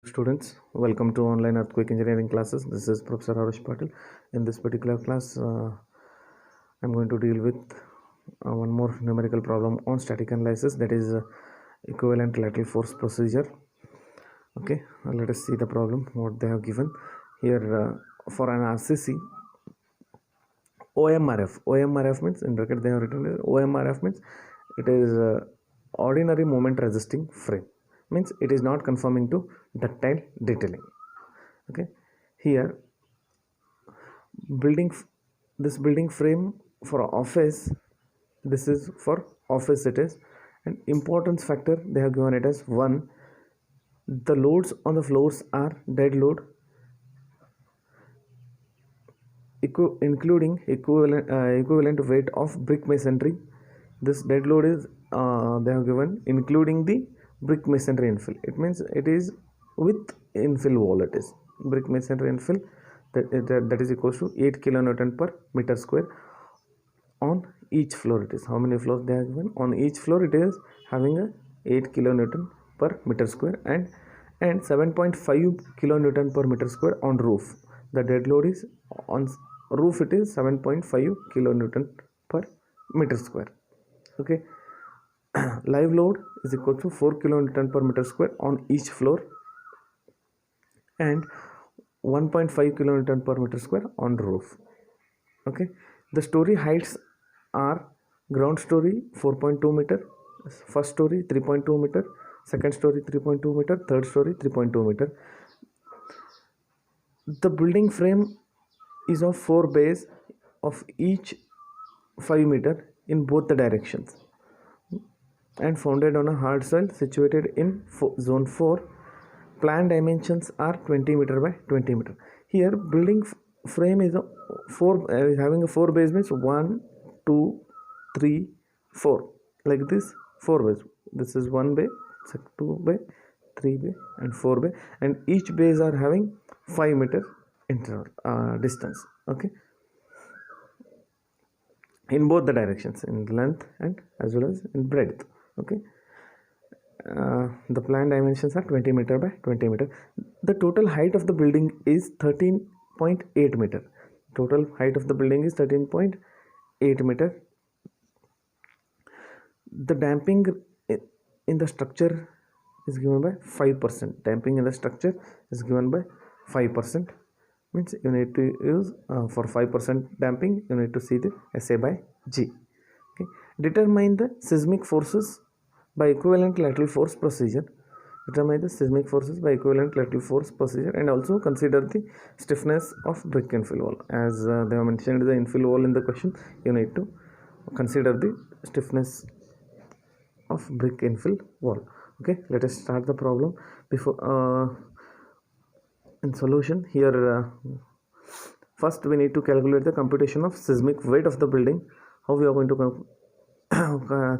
Students, welcome to online earthquake engineering classes. This is Professor Harish Patil. In this particular class, I'm going to deal with one more numerical problem on static analysis, that is equivalent lateral force procedure. Okay, let us see the problem what they have given here. For an RCC, OMRF means, in bracket they have written OMRF means it is ordinary moment resisting frame, means it is not conforming to ductile detailing. Okay, here this building frame for office, this is for office it is, and importance factor they have given it as 1. The loads on the floors are dead load including equivalent weight of brick masonry. This dead load is they have given including the brick masonry infill. It means it is with infill wall. It is brick masonry infill that is equals to 8 kilonewton per meter square on each floor. It is how many floors they have given on each floor. It is having a 8 kilonewton per meter square and 7.5 kilonewton per meter square on roof. The dead load is on roof, it is 7.5 kilonewton per meter square. Okay, live load is equal to 4 kilonewton per meter square on each floor and 1.5 kilonewton per meter square on roof. Okay, the story heights are ground story 4.2 meter, first story 3.2 meter, second story 3.2 meter, third story 3.2 meter. The building frame is of 4 bays of each 5 meter in both the directions and founded on a hard soil situated in zone 4. Plan dimensions are 20 meter by 20 meter. Here building frame is having a 4 bays, means 1 2 3 4, like this 4 bays. This is 1 bay, 2 bay, 3 bay and 4 bay, and each bays are having 5 meter interval distance. Okay, in both the directions, in length and as well as in breadth. Okay, the plan dimensions are 20 meter by 20 meter. The total height of the building is 13.8 meter. Total height of the building is 13.8 meter. The damping in the structure is given by 5%. Damping in the structure is given by 5%. Means you need to use for 5% damping, you need to see the SA by G. Okay, determine the seismic forces by equivalent lateral force procedure. Determine the seismic forces by equivalent lateral force procedure and also consider the stiffness of brick infill wall. As they have mentioned the infill wall in the question, you need to consider the stiffness of brick infill wall. Okay, let us start the problem. Before in solution here, first we need to calculate the computation of seismic weight of the building. How we are going to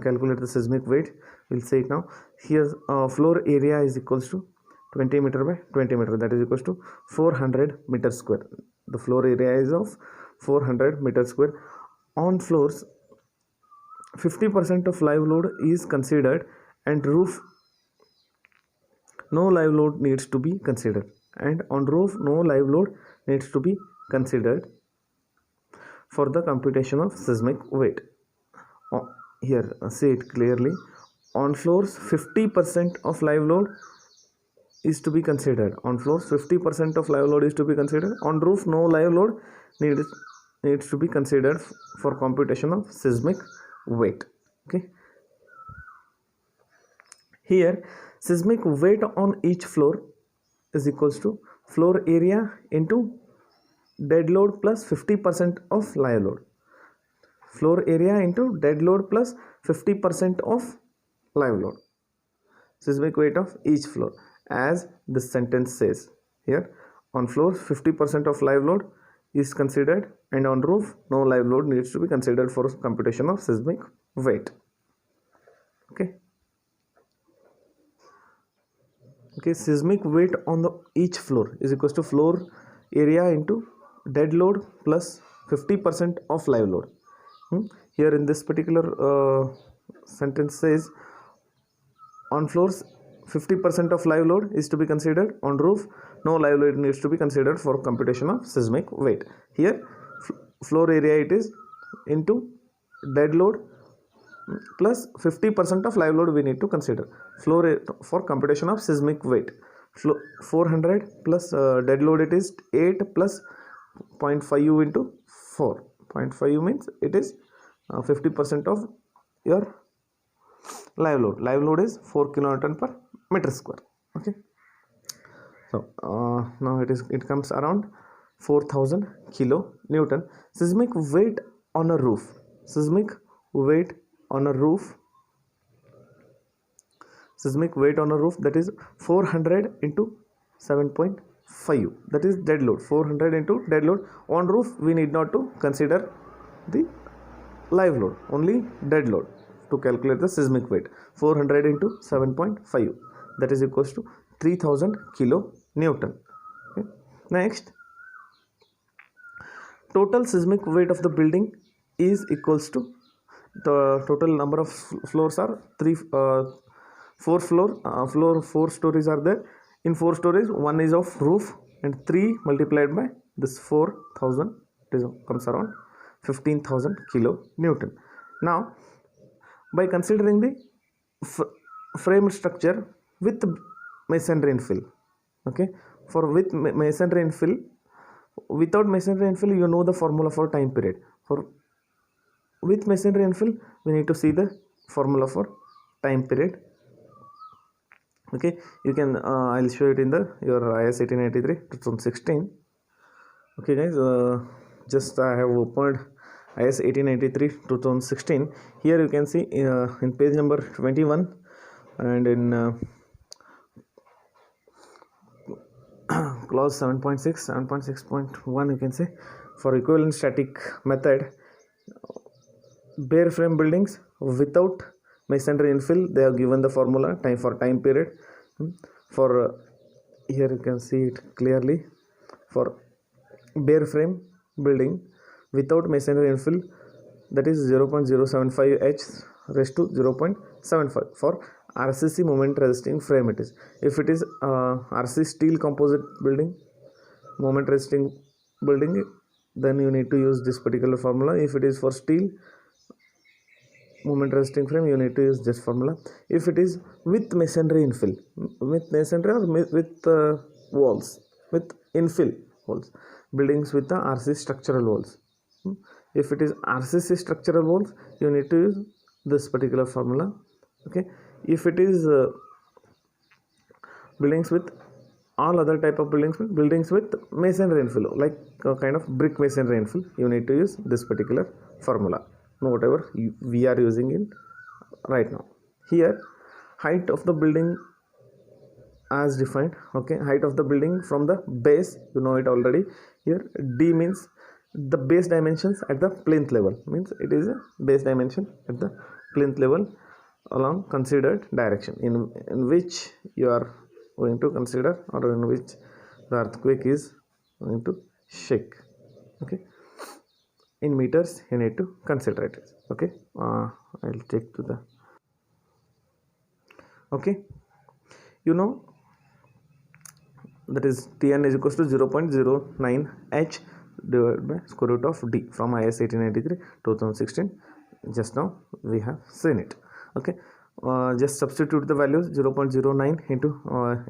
calculate the seismic weight, we'll say it now. Here floor area is equals to 20 meter by 20 meter, that is equals to 400 meter square. The floor area is of 400 meter square. On floors 50% of live load is considered and roof no live load needs to be considered, and on roof no live load needs to be considered for the computation of seismic weight. Here say it clearly, on floors 50% of live load is to be considered. On floors 50% of live load is to be considered. On roof no live load needs to be considered for computation of seismic weight. Okay, here seismic weight on each floor is equals to floor area into dead load plus 50% of live load. Floor area into dead load plus 50% of live load. Seismic weight of each floor, as this sentence says. Here on floor 50% of live load is considered, and on roof no live load needs to be considered for computation of seismic weight. Okay, seismic weight on the each floor is equals to floor area into dead load plus 50% of live load. Here in this particular sentence says on floors 50% of live load is to be considered on roof. No live load needs to be considered for computation of seismic weight. Here floor area it is into dead load plus 50% of live load we need to consider. Floor for computation of seismic weight. 400 plus dead load it is 8 plus 0.5 u into 4. 0.5 u means it is 50% of your live load. Live load is 4 kilonewton per meter square. Okay, so now it comes around 4000 kilonewton. Seismic weight on a roof. Seismic weight on a roof. Seismic weight on a roof, that is 400 into 7.5, that is dead load. 400 into dead load. On roof we need not to consider the live load, only dead load to calculate the seismic weight. 400 into 7.5, that is equals to 3000 kilonewton. Okay. Next, total seismic weight of the building is equals to, the total number of floors are 4 stories are there. In 4 stories, 1 is of roof, and 3 multiplied by this 4000, it comes around 15,000 kilonewton. Now, by considering the frame structure with masonry infill, okay, for with masonry infill, without masonry infill you know the formula for time period. For with masonry infill we need to see the formula for time period. Okay, you can I'll show it in the your IS 1893 2016. Okay guys, just I have opened IS 1893 2016. Here you can see in page number 21 and in clause 7.6.1 you can say, for equivalent static method, bare frame buildings without masonry infill, they have given the formula time for time period. For here you can see it clearly. For bare frame building without masonry infill, that is 0.075 h raised to 0.75. For RCC moment resisting frame it is. If it is RC steel composite building, moment resisting building, then you need to use this particular formula. If it is for steel moment resisting frame, you need to use this formula. If it is with masonry infill, with masonry or with walls, with infill walls, buildings with the RC structural walls. If it is RCC structural walls, you need to use this particular formula. Okay. If it is buildings with all other type of buildings with masonry infill, like kind of brick masonry infill, you need to use this particular formula, whatever we are using in right now. Here height of the building as defined. Okay, height of the building from the base, you know it already. Here D means the base dimensions at the plinth level, means it is a base dimension at the plinth level along considered direction in which you are going to consider, or in which the earthquake is going to shake. Okay, in meters you need to consider it. Okay, I'll take to the, okay, you know that is Tn is equals to 0.09 h divided by square root of D from IS 1893 2016. just now we have seen it. Okay, just substitute the values. 0.09 into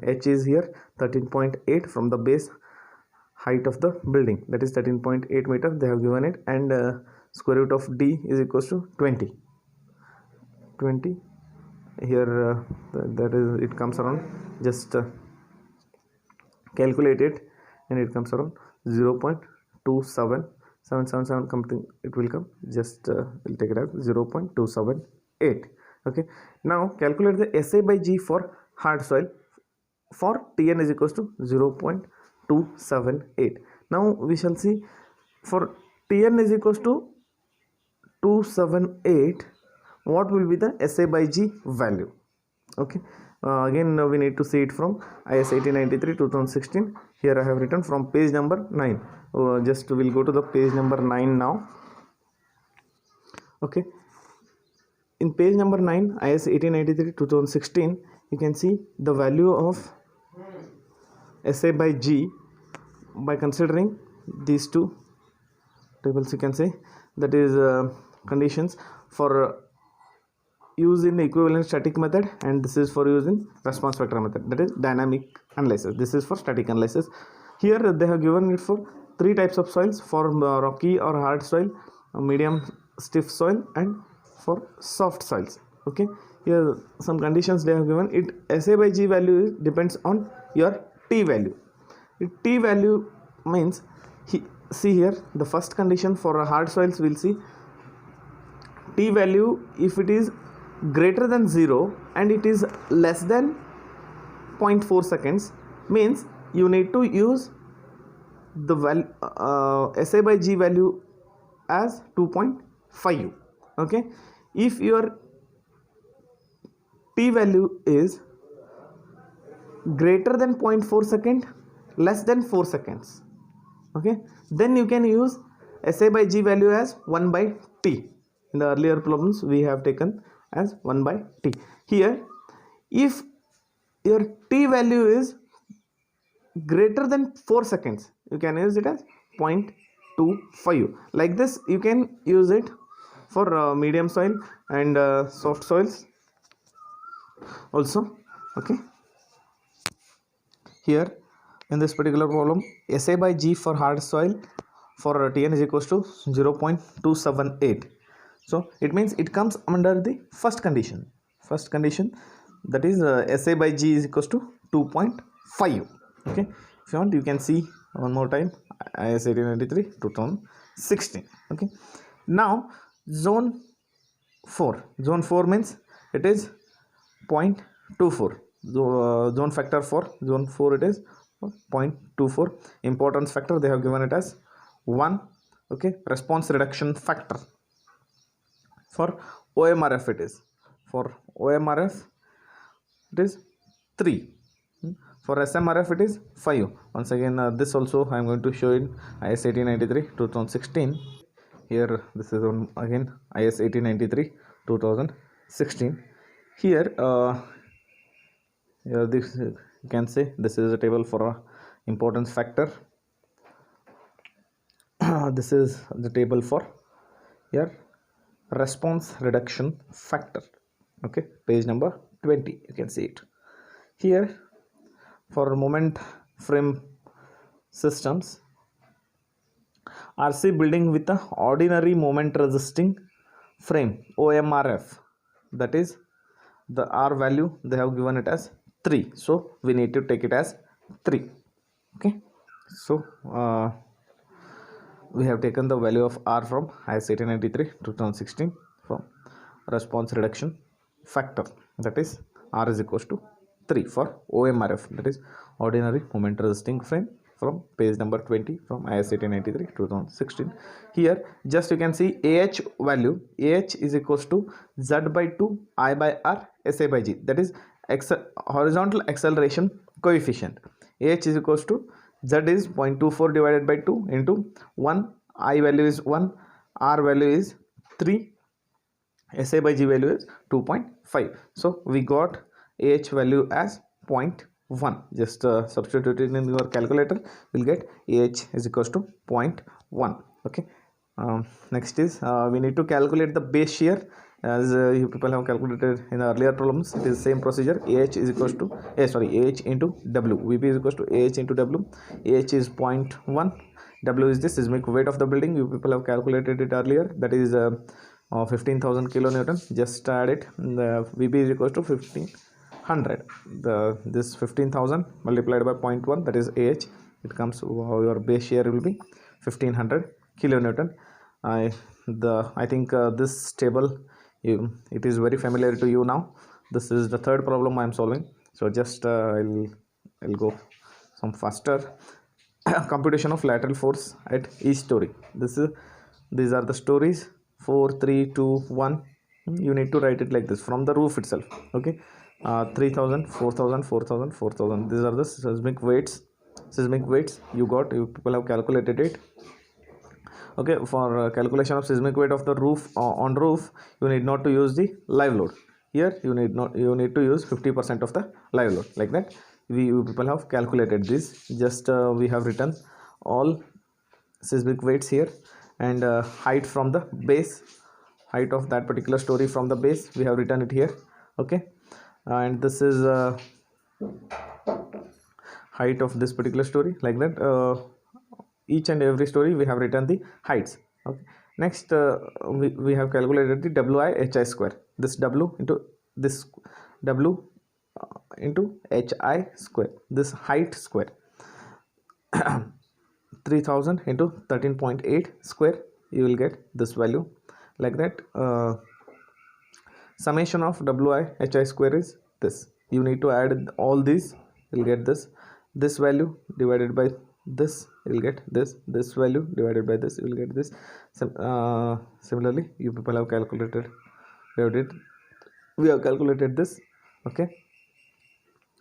h is here 13.8 from the base height of the building, that is 13.8 meter they have given it, and square root of D is equals to 20 here. That is, it comes around, just calculate it, and it comes around 0.27777 something it will come. Just we'll take it as 0.278. Okay, now calculate the SA by G for hard soil. For Tn is equals to 0.278. Now we shall see, for Tn is equals to 278, what will be the SA by G value. Okay, again we need to see it from IS 1893 2016. Here I have written from page number 9. Just we'll go to the page number 9 now. Okay, in page number 9 IS 1893 2016 you can see the value of SA by G by considering these two tables. You can say that is conditions for use in equivalent static method, and this is for use in response vector method, that is dynamic analysis. This is for static analysis. Here they have given it for three types of soils: for rocky or hard soil, medium stiff soil, and for soft soils. Okay, here some conditions they have given. It SA by G value depends on your T value. T value means see here the first condition for hard soils, we'll see T value if it is greater than 0 and it is less than 0.4 seconds, means you need to use the value SA by G value as 2.5. okay, if your T value is greater than 0.4 second, less than 4 seconds, okay, then you can use SA by G value as 1 by T. In the earlier problems we have taken as 1 by T. Here if your T value is greater than 4 seconds, you can use it as 0.25. like this you can use it for medium soil and soft soils also. Okay, here in this particular problem SA by G for hard soil for Tn is equals to 0.278. so it means it comes under the first condition that is SA by G is equals to 2.5. okay, if you want you can see one more time IS 1893 2016. okay, now zone 4 means it is 0.24. Zone factor for zone 4 it is 0.24. Importance factor they have given it as 1. okay, response reduction factor for OMRF it is 3. For SMRF it is 5. Once again this also I am going to show in IS 1893 2016. Here this is on again IS 1893 2016. Here this you can say this is a table for importance factor. This is the table for your response reduction factor. okay, page number 20 you can see it. Here for moment frame systems, RC building with a ordinary moment resisting frame OMRF, that is the R value they have given it as 3, so we need to take it as 3. okay, so we have taken the value of R from IS 1893 2016 from response reduction factor, that is R is equals to 3 for OMRF, that is ordinary moment resisting frame, from page number 20 from IS 1893 2016. Here just you can see AH value, AH is equals to Z by 2 I by R SA by G, that is horizontal acceleration coefficient. AH is equals to Z is 0.24 divided by 2 into 1, I value is 1, R value is 3, SA by G value is 2.5. so we got AH value as 0.1. just substitute it in your calculator, will get AH is equals to 0.1. okay, next is we need to calculate the base shear, as you people have calculated in the earlier problems. It is same procedure. AH is equals to AH into W, VP is equals to AH into W. AH is 0.1, W is the seismic weight of the building. You people have calculated it earlier, that is 15,000 kilonewton. just add it. The VP is equals to 1500. This 15,000 multiplied by 0.1, that is AH, it comes your base shear will be 1500 kilonewton. I think this table it is very familiar to you now. This is the third problem I am solving, so just I'll go some faster. Computation of lateral force at each story. These are the stories 4, 3, 2, 1. You need to write it like this from the roof itself. okay, 3000, 4000, 4000, 4000. These are the seismic weights. You people have calculated it. Okay, for calculation of seismic weight of the roof on roof, you need not to use the live load. Here you need to use 50% of the live load. Like that, you people have calculated this. Just we have written all seismic weights here, and height from the base, height of that particular story from the base, we have written it here. Okay, and this is height of this particular story. Like that, each and every story we have written the heights. Okay, next we have calculated the wi hi square. This w into this w into hi square, this height square. 3000 into 13.8 square, you will get this value. Like that, summation of wi hi square is this. You need to add all these, you'll get this value divided by this, you'll get this value divided by this, you will get this. Similarly, you people have calculated, we have calculated this. Okay,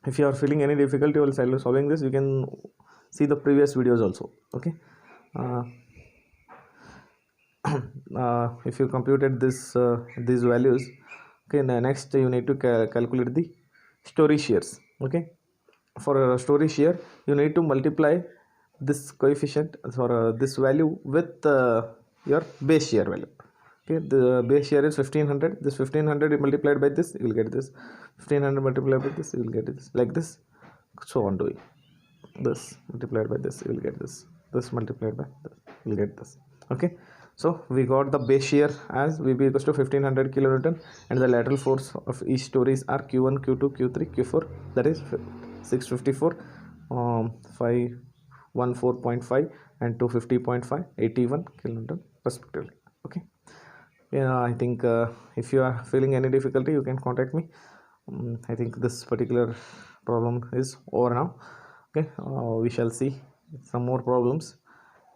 if you are feeling any difficulty while solving this, you can see the previous videos also. Okay, if you computed these values, okay, next you need to calculate the story shears. Okay, for a story shear, you need to multiply this coefficient for this value with your base shear value. Okay, the base shear is 1500. This 1500 multiplied by this, you will get this. 1500 multiplied by this, you will get this. Like this, so on doing. This multiplied by this, you will get this. This multiplied by this, you will get this. Okay, so we got the base shear as VB equals to 1500 kilonewton, and the lateral force of each stories are Q1, Q2, Q3, Q4. That is 654, 514.5 and 250.5, 81 kilonewton respectively. Okay, yeah, I think if you are feeling any difficulty, you can contact me. I think this particular problem is over now. Okay, we shall see some more problems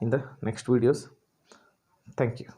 in the next videos. Thank you.